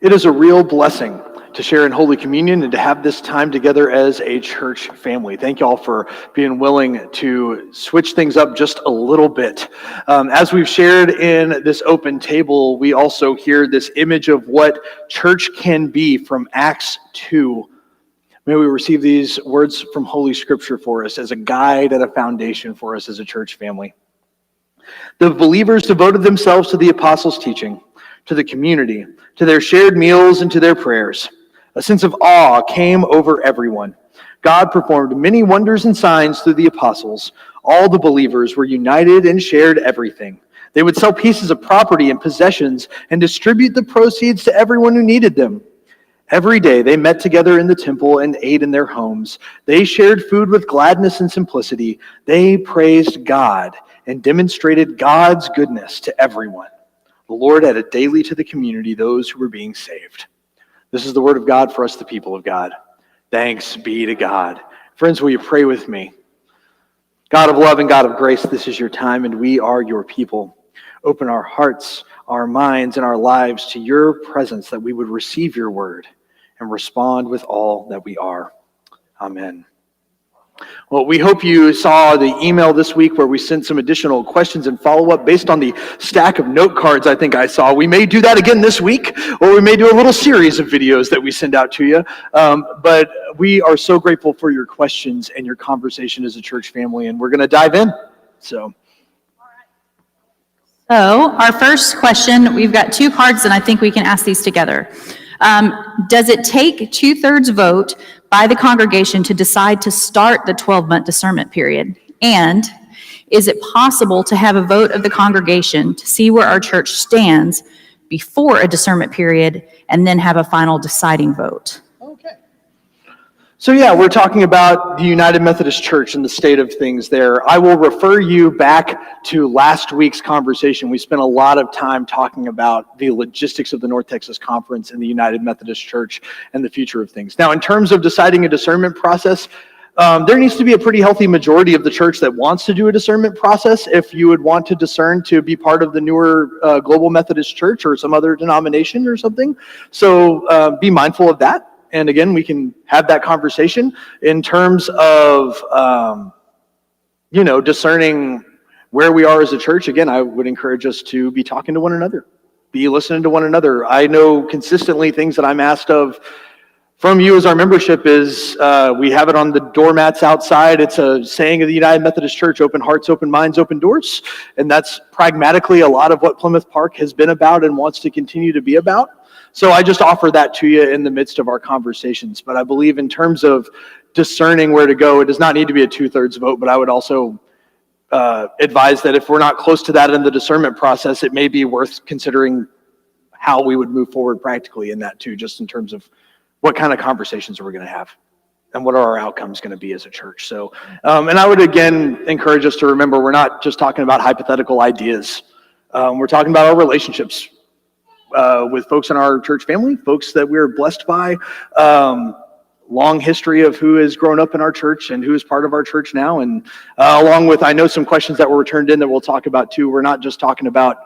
It is a real blessing to share in Holy Communion and to have this time together as a church family. Thank you all for being willing to switch things up just a little bit. As we've shared in this open table, we also hear this image of what church can be from Acts 2. May we receive these words from Holy Scripture for us as a guide and a foundation for us as a church family. The believers devoted themselves to the apostles' teaching, to the community, to their shared meals, and to their prayers. A sense of awe came over everyone. God performed many wonders and signs through the apostles. All the believers were united and shared everything. They would sell pieces of property and possessions and distribute the proceeds to everyone who needed them. Every day they met together in the temple and ate in their homes. They shared food with gladness and simplicity. They praised God and demonstrated God's goodness to everyone. The Lord added daily to the community those who were being saved. This is the word of God for us, the people of God. Thanks be to God. Friends, will you pray with me? God of love and God of grace, this is your time and we are your people. Open our hearts, our minds, and our lives to your presence that we would receive your word and respond with all that we are. Amen. Well, we hope you saw the email this week where we sent some additional questions and follow-up based on the stack of note cards I think I saw. We may do that again this week, or we may do a little series of videos that we send out to you. But we are so grateful for your questions and your conversation as a church family, and we're going to dive in. So our first question, we've got two cards, and I think we can ask these together. Does it take 2/3 vote by the congregation to decide to start the 12-month discernment period? And is it possible to have a vote of the congregation to see where our church stands before a discernment period and then have a final deciding vote? So we're talking about the United Methodist Church and the state of things there. I will refer you back to last week's conversation. We spent a lot of time talking about the logistics of the North Texas Conference and the United Methodist Church and the future of things. Now, in terms of deciding a discernment process, there needs to be a pretty healthy majority of the church that wants to do a discernment process if you would want to discern to be part of the newer Global Methodist Church or some other denomination or something. So be mindful of that. And again, we can have that conversation in terms of, discerning where we are as a church. Again, I would encourage us to be talking to one another, be listening to one another. I know consistently things that I'm asked of from you as our membership is, we have it on the doormats outside. It's a saying of the United Methodist Church, open hearts, open minds, open doors. And that's pragmatically a lot of what Plymouth Park has been about and wants to continue to be about. So I just offer that to you in the midst of our conversations. But I believe in terms of discerning where to go, it does not need to be a 2/3 vote, but I would also advise that if we're not close to that in the discernment process, it may be worth considering how we would move forward practically in that too, just in terms of what kind of conversations are we going to have and what are our outcomes going to be as a church. So, and I would again encourage us to remember, we're not just talking about hypothetical ideas. We're talking about our relationships with folks in our church family, folks that we're blessed by, long history of who has grown up in our church and who is part of our church now. And along with, I know some questions that were returned in that we'll talk about too. We're not just talking about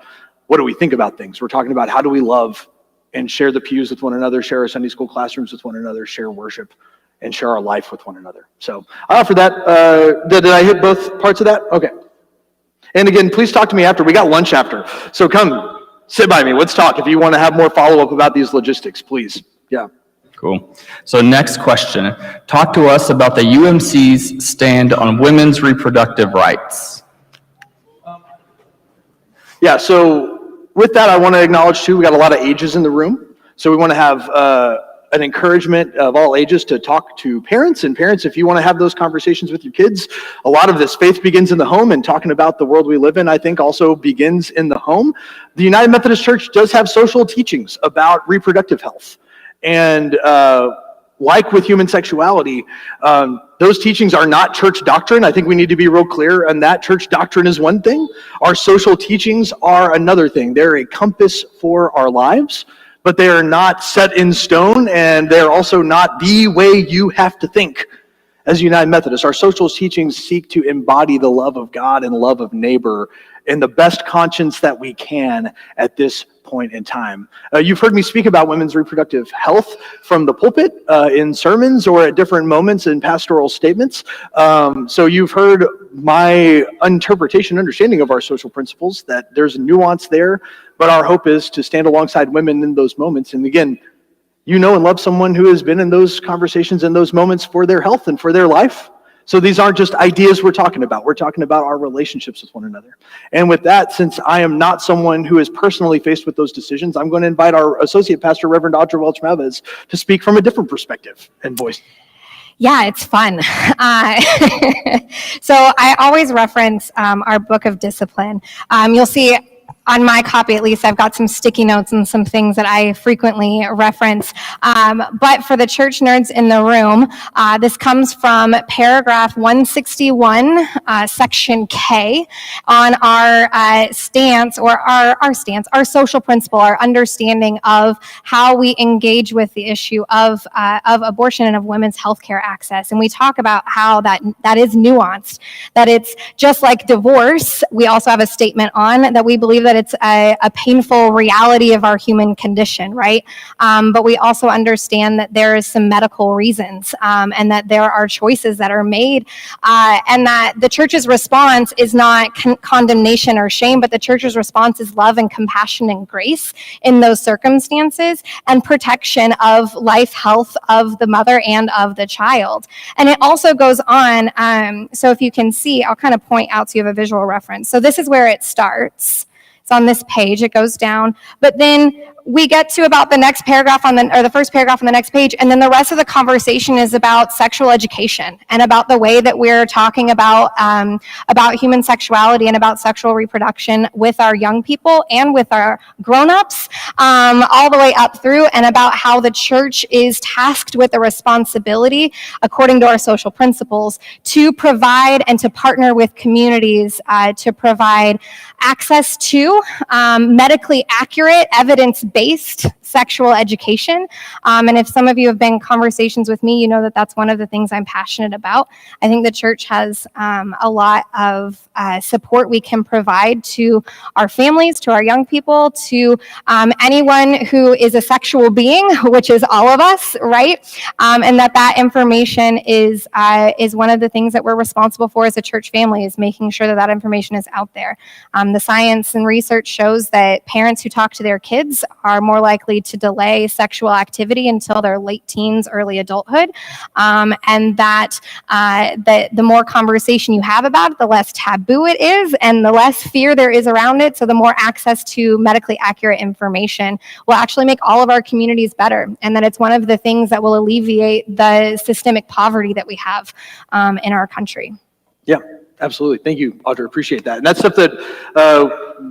what do we think about things. We're talking about how do we love and share the pews with one another, share our Sunday school classrooms with one another, share worship, and share our life with one another. So I offer that. Did I hit both parts of that? Okay. And again, please talk to me after. We got lunch after. So come. Sit by me. Let's talk. If you want to have more follow-up about these logistics, please. Yeah. Cool. So next question. Talk to us about the UMC's stand on women's reproductive rights. So with that, I want to acknowledge, too, we got a lot of ages in the room. So we want to have an encouragement of all ages to talk to parents. And parents, if you want to have those conversations with your kids, a lot of this faith begins in the home, and talking about the world we live in, I think, also begins in the home. The United Methodist Church does have social teachings about reproductive health. And like with human sexuality, those teachings are not church doctrine. I think we need to be real clear on that. Church doctrine is one thing. Our social teachings are another thing. They're a compass for our lives, but they are not set in stone, and they're also not the way you have to think as United Methodists. Our social teachings seek to embody the love of God and love of neighbor in the best conscience that we can at this point in time. You've heard me speak about women's reproductive health from the pulpit in sermons or at different moments in pastoral statements. So you've heard my interpretation, understanding of our social principles, that there's nuance there, but our hope is to stand alongside women in those moments. And again, you know and love someone who has been in those conversations, in those moments for their health and for their life. So these aren't just ideas we're talking about. We're talking about our relationships with one another. And with that, since I am not someone who is personally faced with those decisions, I'm going to invite our associate pastor, Reverend Audra Welch-Chavez, to speak from a different perspective and voice. Yeah, it's fun. So I always reference our book of discipline. You'll see on my copy, at least, I've got some sticky notes and some things that I frequently reference. But for the church nerds in the room, this comes from paragraph 161, section K, on our stance, or our social principle, our understanding of how we engage with the issue of abortion and of women's healthcare access. And we talk about how that is nuanced, that it's just like divorce. We also have a statement on that we believe that it's a painful reality of our human condition, right? But we also understand that there is some medical reasons, and that there are choices that are made, and that the church's response is not condemnation or shame, but the church's response is love and compassion and grace in those circumstances, and protection of life, health of the mother and of the child. And it also goes on, so if you can see, I'll kind of point out so you have a visual reference. So this is where it starts. It's on this page, it goes down, but then we get to about the next paragraph the first paragraph on the next page, and then the rest of the conversation is about sexual education and about the way that we're talking about human sexuality and about sexual reproduction with our young people and with our grown-ups, all the way up through, and about how the church is tasked with the responsibility, according to our social principles, to provide and to partner with communities to provide access to medically accurate, evidence-based sexual education. And if some of you have been in conversations with me, you know that that's one of the things I'm passionate about. I think the church has a lot of support we can provide to our families, to our young people, to anyone who is a sexual being, which is all of us, right? And that information is one of the things that we're responsible for as a church family, is making sure that information is out there. The science and research shows that parents who talk to their kids are more likely to delay sexual activity until their late teens, early adulthood, and that the more conversation you have about it, the less taboo it is, and the less fear there is around it. So the more access to medically accurate information will actually make all of our communities better, and that it's one of the things that will alleviate the systemic poverty that we have in our country. Yeah, absolutely. Thank you, Audra. Appreciate that. And that's stuff that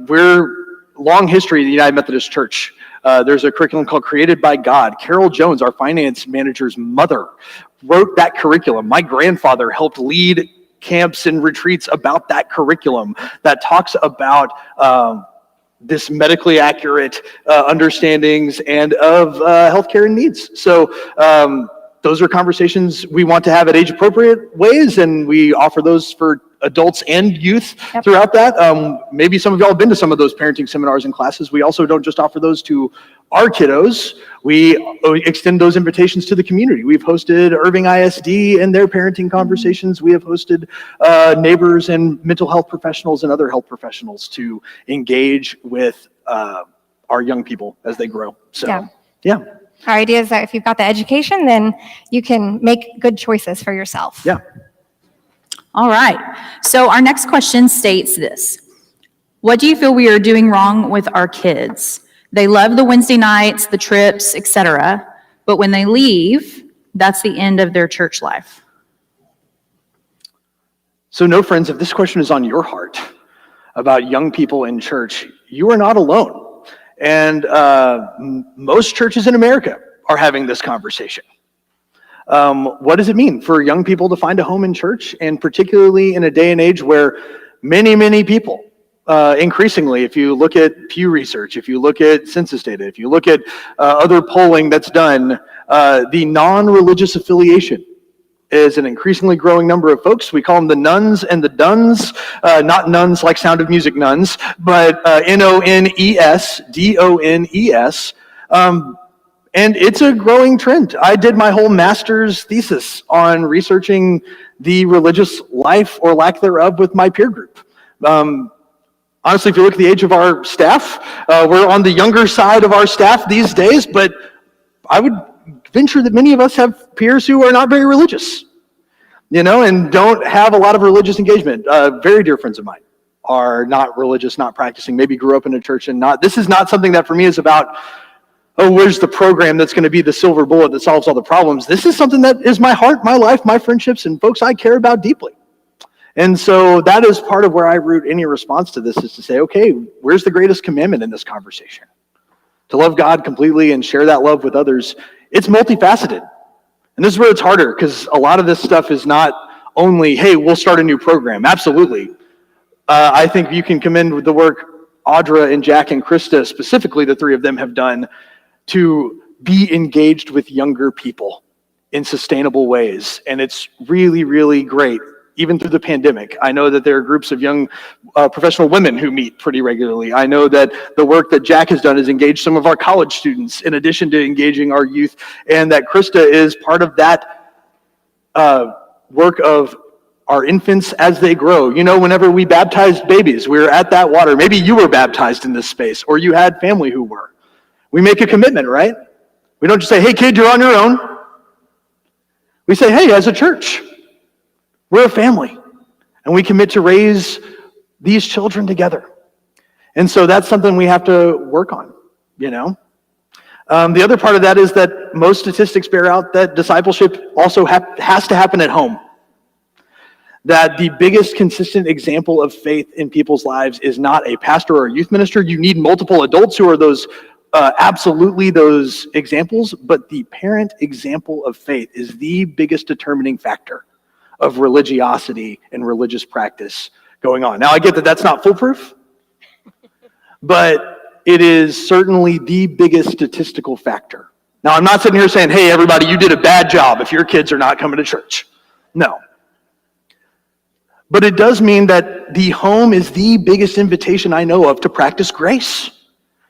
we're long history of the United Methodist Church. There's a curriculum called Created by God. Carol Jones, our finance manager's mother, wrote that curriculum. My grandfather helped lead camps and retreats about that curriculum that talks about this medically accurate understandings and of healthcare and needs. So those are conversations we want to have at age-appropriate ways, and we offer those for adults and youth throughout that. Maybe some of y'all have been to some of those parenting seminars and classes. We also don't just offer those to our kiddos. We extend those invitations to the community. We've hosted Irving ISD and their parenting conversations. We have hosted neighbors and mental health professionals and other health professionals to engage with our young people as they grow. So, yeah. Our idea is that if you've got the education, then you can make good choices for yourself. Yeah. All right. So our next question states this: what do you feel we are doing wrong with our kids? They love the Wednesday nights, the trips, etc., but when they leave, that's the end of their church life. So no, friends, if this question is on your heart about young people in church, you are not alone. And most churches in America are having this conversation. What does it mean for young people to find a home in church, and particularly in a day and age where many people, increasingly, if you look at Pew Research, if you look at census data, if you look at other polling that's done, the non-religious affiliation is an increasingly growing number of folks. We call them the nuns and the duns, not nuns like Sound of Music nuns, but Nones, Dones. And it's a growing trend. I did my whole master's thesis on researching the religious life or lack thereof with my peer group. Honestly, if you look at the age of our staff, we're on the younger side of our staff these days, but I would venture that many of us have peers who are not very religious, and don't have a lot of religious engagement. Very dear friends of mine are not religious, not practicing, maybe grew up in a church and not. This is not something that for me is about, oh, where's the program that's going to be the silver bullet that solves all the problems. This is something that is my heart, my life, my friendships, and folks I care about deeply. And so that is part of where I root any response to this, is to say, okay, where's the greatest commandment in this conversation? To love God completely and share that love with others. It's multifaceted. And this is where it's harder, because a lot of this stuff is not only, hey, we'll start a new program. Absolutely. I think you can commend the work Audra and Jack and Krista, specifically the three of them, have done to be engaged with younger people in sustainable ways. And it's really, really great. Even through the pandemic, I know that there are groups of young professional women who meet pretty regularly. I know that the work that Jack has done is engage some of our college students in addition to engaging our youth, and that Krista is part of that work of our infants as they grow. Whenever we baptized babies, we were at that water. Maybe you were baptized in this space, or you had family who were. We make a commitment, right? We don't just say, hey, kid, you're on your own. We say, hey, as a church, we're a family, and we commit to raise these children together. And so that's something we have to work on, The other part of that is that most statistics bear out that discipleship also has to happen at home. That the biggest consistent example of faith in people's lives is not a pastor or a youth minister. You need multiple adults who are those absolutely those examples, but the parent example of faith is the biggest determining factor of religiosity and religious practice going on. Now, I get that that's not foolproof, but it is certainly the biggest statistical factor. Now, I'm not sitting here saying, hey, everybody, you did a bad job if your kids are not coming to church. No. But it does mean that the home is the biggest invitation I know of to practice grace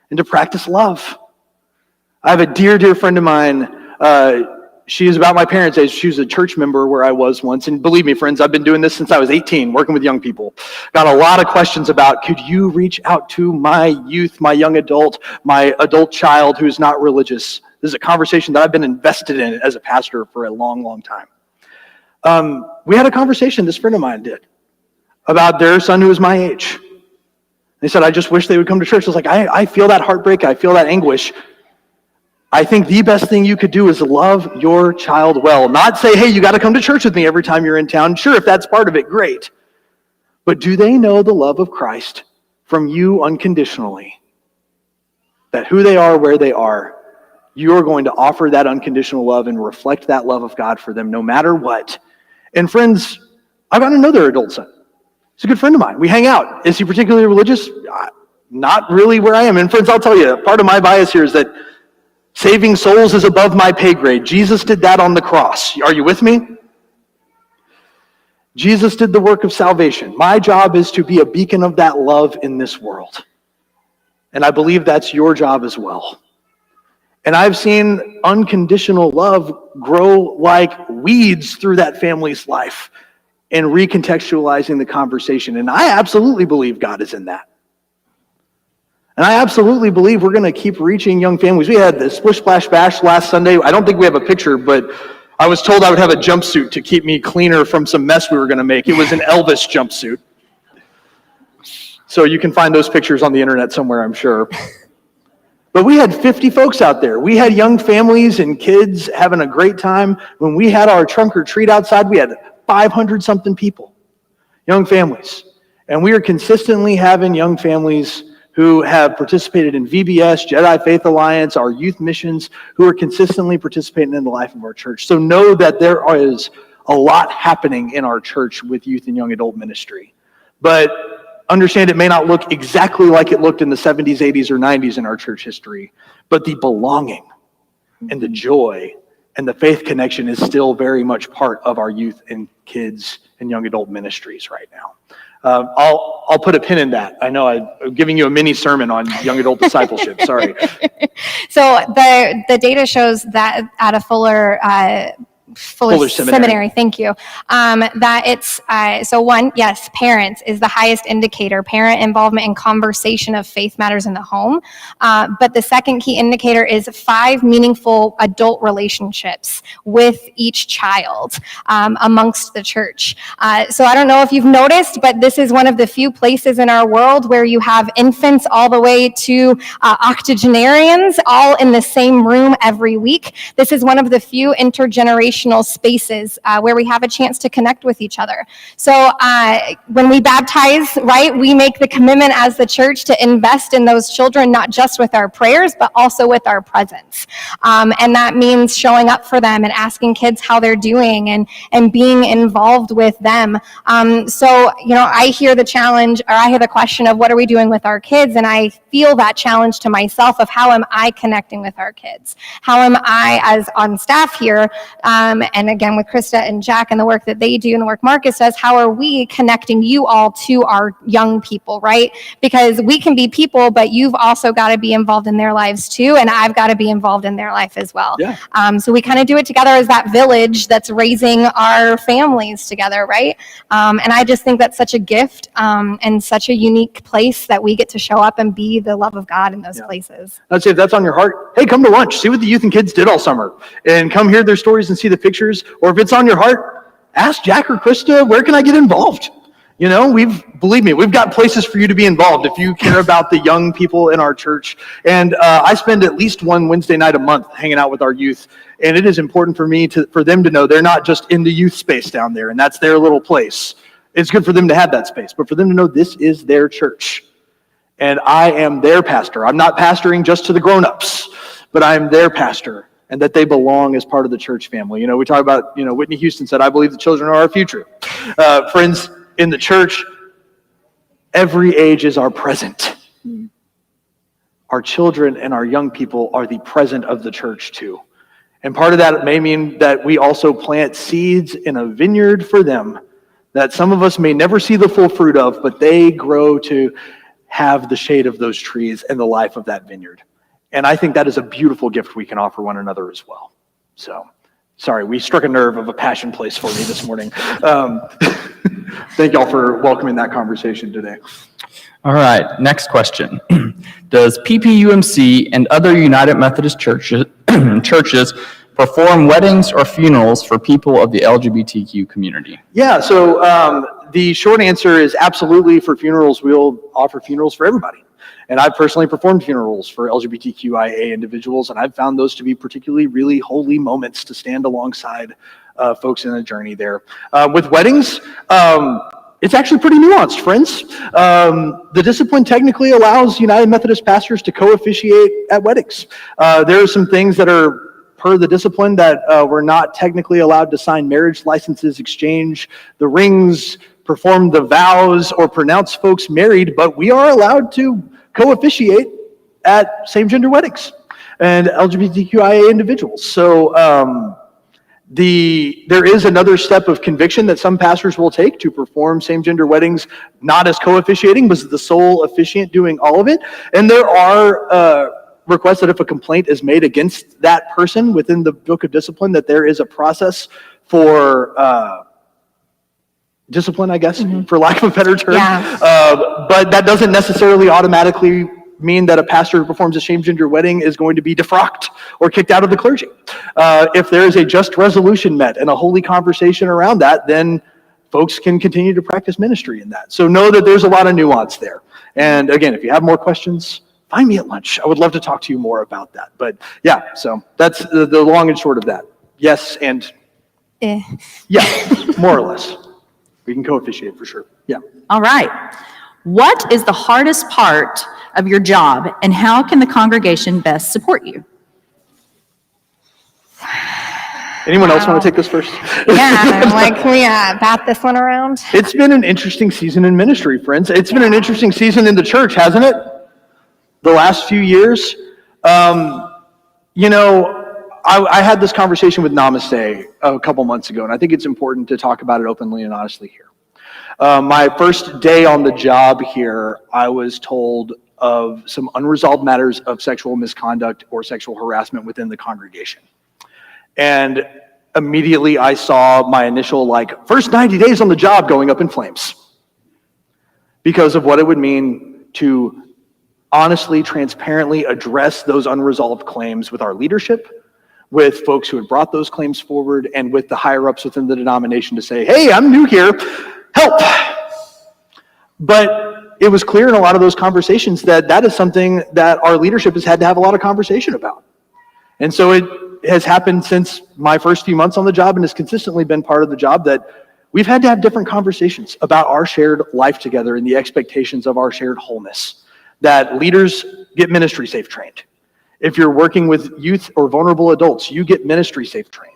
and to practice love. I have a dear, dear friend of mine. She is about my parents' age. She was a church member where I was once. And believe me, friends, I've been doing this since I was 18, working with young people. Got a lot of questions about, could you reach out to my youth, my young adult, my adult child who's not religious? This is a conversation that I've been invested in as a pastor for a long, long time. We had a conversation, this friend of mine did, about their son who was my age. They said, I just wish they would come to church. I was like, I feel that heartbreak. I feel that anguish. I think the best thing you could do is love your child well. Not say, hey, you got to come to church with me every time you're in town. Sure, if that's part of it, great. But do they know the love of Christ from you unconditionally? That who they are, where they are, you are going to offer that unconditional love and reflect that love of God for them no matter what. And friends, I've got another adult son. He's a good friend of mine. We hang out. Is he particularly religious? Not really where I am. And friends, I'll tell you, part of my bias here is that saving souls is above my pay grade. Jesus did that on the cross. Are you with me? Jesus did the work of salvation. My job is to be a beacon of that love in this world. And I believe that's your job as well. And I've seen unconditional love grow like weeds through that family's life and recontextualizing the conversation. And I absolutely believe God is in that. And I absolutely believe we're going to keep reaching young families. We had the Splish Splash Bash last Sunday. I don't think we have a picture, but I was told I would have a jumpsuit to keep me cleaner from some mess we were going to make. It was an Elvis jumpsuit. So you can find those pictures on the internet somewhere, I'm sure. But we had 50 folks out there. We had young families and kids having a great time. When we had our trunk or treat outside, we had 500-something people, young families. And we are consistently having young families who have participated in VBS, Jedi Faith Alliance, our youth missions, who are consistently participating in the life of our church. So know that there is a lot happening in our church with youth and young adult ministry. But understand it may not look exactly like it looked in the 70s, 80s, or 90s in our church history, but the belonging and the joy And the faith connection is still very much part of our youth and kids and young adult ministries right now. I'll put a pin in that. I know I'm giving you a mini sermon on young adult discipleship. Sorry. So the data shows that at a Fuller Seminary, thank you, that it's, so one, yes, parents is the highest indicator, parent involvement in conversation of faith matters in the home. But the second key indicator is 5 meaningful adult relationships with each child amongst the church. So I don't know if you've noticed, but this is one of the few places in our world where you have infants all the way to octogenarians all in the same room every week. This is one of the few intergenerational spaces where we have a chance to connect with each other. So when we baptize, right, we make the commitment as the church to invest in those children, not just with our prayers, but also with our presence. And that means showing up for them and asking kids how they're doing and being involved with them. So, I hear the challenge, or I hear the question of what are we doing with our kids? And I feel that challenge to myself of how am I connecting with our kids? How am I, as on staff here, and again with Krista and Jack and the work that they do and the work Marcus does, how are we connecting you all to our young people, right? Because we can be people, but you've also got to be involved in their lives too, and I've got to be involved in their life as well. Yeah. So we kind of do it together as that village that's raising our families together, right? And I just think that's such a gift and such a unique place that we get to show up and be the love of God in those places. I'd say if that's on your heart, hey, come to lunch, see what the youth and kids did all summer, and come hear their stories and see the pictures. Or if it's on your heart, ask Jack or Krista, where can I get involved? Believe me, we've got places for you to be involved if you care about the young people in our church. And I spend at least one Wednesday night a month hanging out with our youth. And it is important for me for them to know they're not just in the youth space down there, and that's their little place. It's good for them to have that space, but for them to know this is their church. And I am their pastor. I'm not pastoring just to the grown-ups, but I'm their pastor, and that they belong as part of the church family. We talk about, Whitney Houston said, I believe the children are our future. Friends, in the church, every age is our present. Our children and our young people are the present of the church too. And part of that may mean that we also plant seeds in a vineyard for them that some of us may never see the full fruit of, but they grow to have the shade of those trees and the life of that vineyard. And I think that is a beautiful gift we can offer one another as well. So, sorry, we struck a nerve of a passion place for me this morning. Thank y'all for welcoming that conversation today. All right, next question. Does Ppumc and other United Methodist churches perform weddings or funerals for people of the LGBTQ community? Yeah, so the short answer is absolutely. For funerals, we'll offer funerals for everybody. And I've personally performed funerals for LGBTQIA individuals, and I've found those to be particularly really holy moments to stand alongside folks in a journey there. With weddings, it's actually pretty nuanced, friends. The discipline technically allows United Methodist pastors to co-officiate at weddings. There are some things that are per the discipline that we're not technically allowed to sign marriage licenses, exchange the rings, perform the vows, or pronounce folks married, but we are allowed to co-officiate at same-gender weddings and LGBTQIA individuals. So there is another step of conviction that some pastors will take to perform same-gender weddings, not as co-officiating, but as the sole officiant doing all of it. And there are requests that if a complaint is made against that person within the Book of Discipline, that there is a process for discipline, I guess, for lack of a better term. Yeah. But that doesn't necessarily automatically mean that a pastor who performs a same-gender wedding is going to be defrocked or kicked out of the clergy. If there is a just resolution met and a holy conversation around that, then folks can continue to practice ministry in that. So know that there's a lot of nuance there. And again, if you have more questions, find me at lunch. I would love to talk to you more about that. But yeah, so that's the long and short of that. Yes, and yeah, more or less. We can co-officiate for sure. Yeah. All right. What is the hardest part of your job, and how can the congregation best support you? Anyone else want to take this first? Yeah, can we bat this one around? It's been an interesting season in ministry, friends. It's been an interesting season in the church, hasn't it? The last few years. I had this conversation with Namaste a couple months ago, and I think it's important to talk about it openly and honestly here. My first day on the job here, I was told of some unresolved matters of sexual misconduct or sexual harassment within the congregation. And immediately I saw my initial, first 90 days on the job going up in flames because of what it would mean to honestly, transparently address those unresolved claims with our leadership, with folks who had brought those claims forward, and with the higher-ups within the denomination to say, hey, I'm new here, help. But it was clear in a lot of those conversations that that is something that our leadership has had to have a lot of conversation about. And so it has happened since my first few months on the job and has consistently been part of the job that we've had to have different conversations about our shared life together and the expectations of our shared wholeness. That leaders get ministry safe trained. If you're working with youth or vulnerable adults, you get ministry safe trained.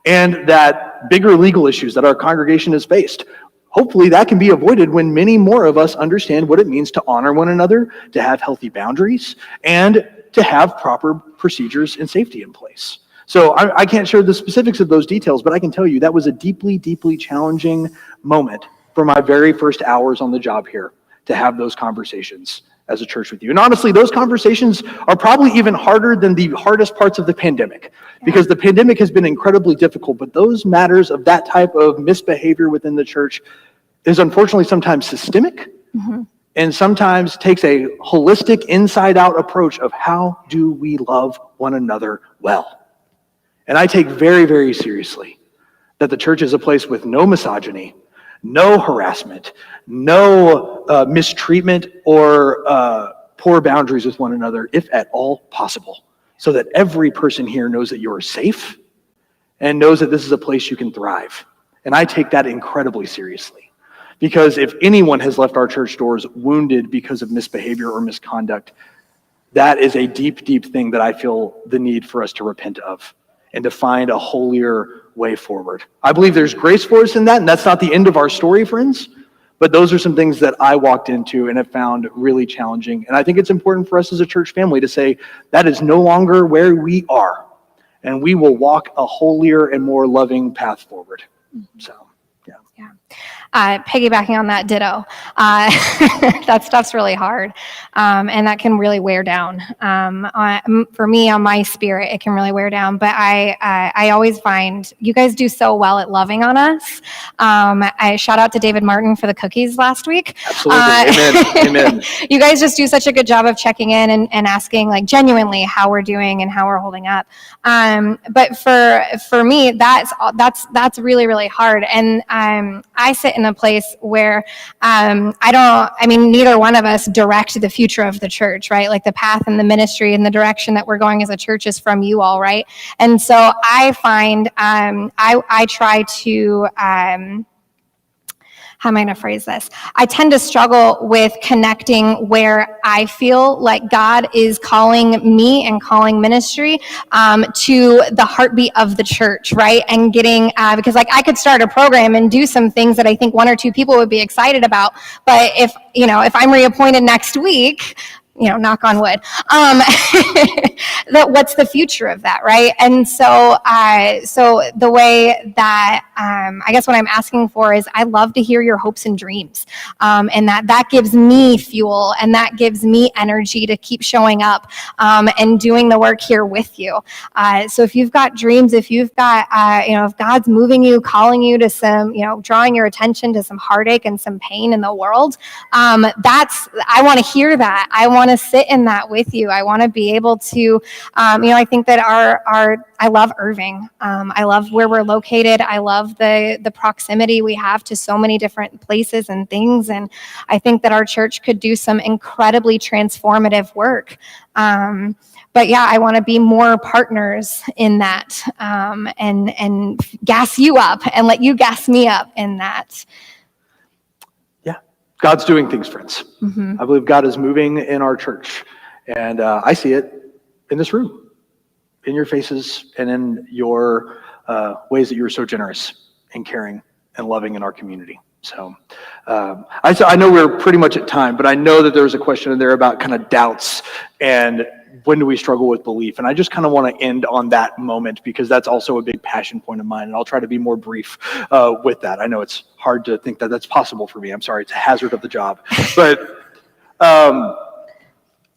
And that bigger legal issues that our congregation has faced, hopefully that can be avoided when many more of us understand what it means to honor one another, to have healthy boundaries, and to have proper procedures and safety in place. So I can't share the specifics of those details, but I can tell you that was a deeply, deeply challenging moment for my very first hours on the job here to have those conversations as a church with you. And honestly, those conversations are probably even harder than the hardest parts of the pandemic, because the pandemic has been incredibly difficult, but those matters of that type of misbehavior within the church is unfortunately sometimes systemic, and sometimes takes a holistic inside-out approach of how do we love one another well. And I take very, very seriously that the church is a place with no misogyny, no harassment, no mistreatment or poor boundaries with one another, if at all possible, so that every person here knows that you're safe and knows that this is a place you can thrive. And I take that incredibly seriously, because if anyone has left our church doors wounded because of misbehavior or misconduct, that is a deep, deep thing that I feel the need for us to repent of and to find a holier way forward. I believe there's grace for us in that, and that's not the end of our story, friends, but those are some things that I walked into and have found really challenging. And I think it's important for us as a church family to say that is no longer where we are, and we will walk a holier and more loving path forward. So, yeah. Piggybacking on that, ditto. That stuff's really hard, and that can really wear down. For me, on my spirit, it can really wear down. But I always find you guys do so well at loving on us. I shout out to David Martin for the cookies last week. Absolutely, amen. You guys just do such a good job of checking in and asking genuinely how we're doing and how we're holding up. But for me, that's really, really hard. And I sit in a place where neither one of us direct the future of the church, right? Like the path and the ministry and the direction that we're going as a church is from you all, right? And so I find I try to how am I going to phrase this? I tend to struggle with connecting where I feel like God is calling me and calling ministry to the heartbeat of the church, right? And getting, because I could start a program and do some things that I think one or two people would be excited about, but if I'm reappointed next week, knock on wood, that what's the future of that, right? And so the way that, I guess what I'm asking for is I love to hear your hopes and dreams, and that gives me fuel, and that gives me energy to keep showing up, and doing the work here with you. So if you've got dreams, if you've got, if God's moving you, calling you to some, drawing your attention to some heartache and some pain in the world, I want to hear that. I want to sit in that with you. I want to be able to, I think that I love Irving. I love where we're located. I love the proximity we have to so many different places and things. And I think that our church could do some incredibly transformative work. But yeah, I want to be more partners in that, and gas you up and let you gas me up in that. God's doing things, friends. I believe God is moving in our church, and I see it in this room, in your faces, and in your ways that you're so generous and caring and loving in our community. So I know we're pretty much at time, but I know that there was a question in there about kind of doubts and when do we struggle with belief? And I just kind of want to end on that moment because that's also a big passion point of mine, and I'll try to be more brief with that. I know it's hard to think that that's possible for me. I'm sorry, it's a hazard of the job. But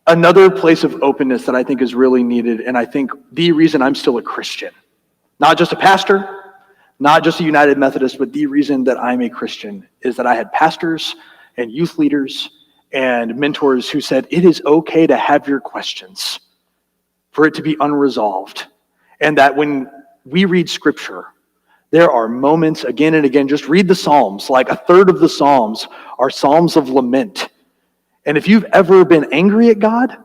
another place of openness that I think is really needed, and I think the reason I'm still a Christian, not just a pastor, not just a United Methodist, but the reason that I'm a Christian is that I had pastors and youth leaders and mentors who said, it is okay to have your questions, for it to be unresolved. And that when we read scripture, there are moments again and again, just read the Psalms, like a third of the Psalms are Psalms of lament. And if you've ever been angry at God,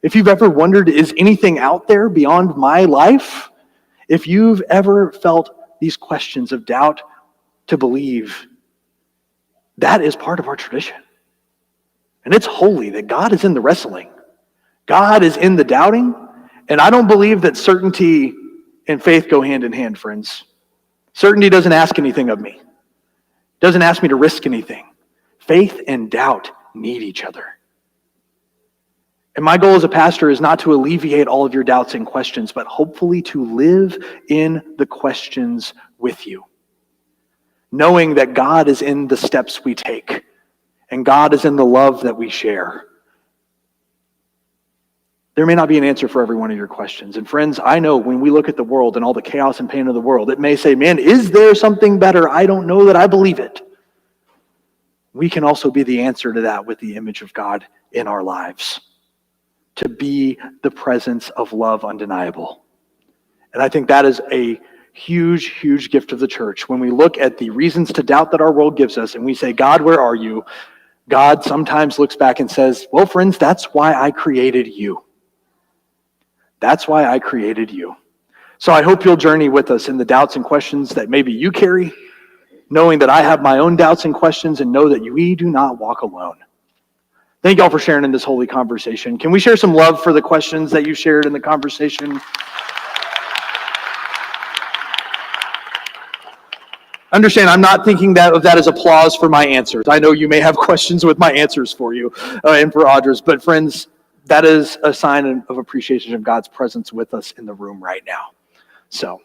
if you've ever wondered, is anything out there beyond my life? If you've ever felt these questions of doubt to believe, that is part of our tradition. And it's holy that God is in the wrestling. God is in the doubting. And I don't believe that certainty and faith go hand in hand, friends. Certainty doesn't ask anything of me. Doesn't ask me to risk anything. Faith and doubt need each other. And my goal as a pastor is not to alleviate all of your doubts and questions, but hopefully to live in the questions with you. Knowing that God is in the steps we take, and God is in the love that we share. There may not be an answer for every one of your questions. And friends, I know when we look at the world and all the chaos and pain of the world, it may say, man, is there something better? I don't know that I believe it. We can also be the answer to that with the image of God in our lives. To be the presence of love undeniable. And I think that is a huge, huge gift of the church. When we look at the reasons to doubt that our world gives us and we say, God, where are you? God sometimes looks back and says, well, friends, that's why I created you. That's why I created you. So I hope you'll journey with us in the doubts and questions that maybe you carry, knowing that I have my own doubts and questions, and know that we do not walk alone. Thank you all for sharing in this holy conversation. Can we share some love for the questions that you shared in the conversation? Understand, I'm not thinking of that as applause for my answers. I know you may have questions with my answers for you and for Audra's, but friends, that is a sign of appreciation of God's presence with us in the room right now. So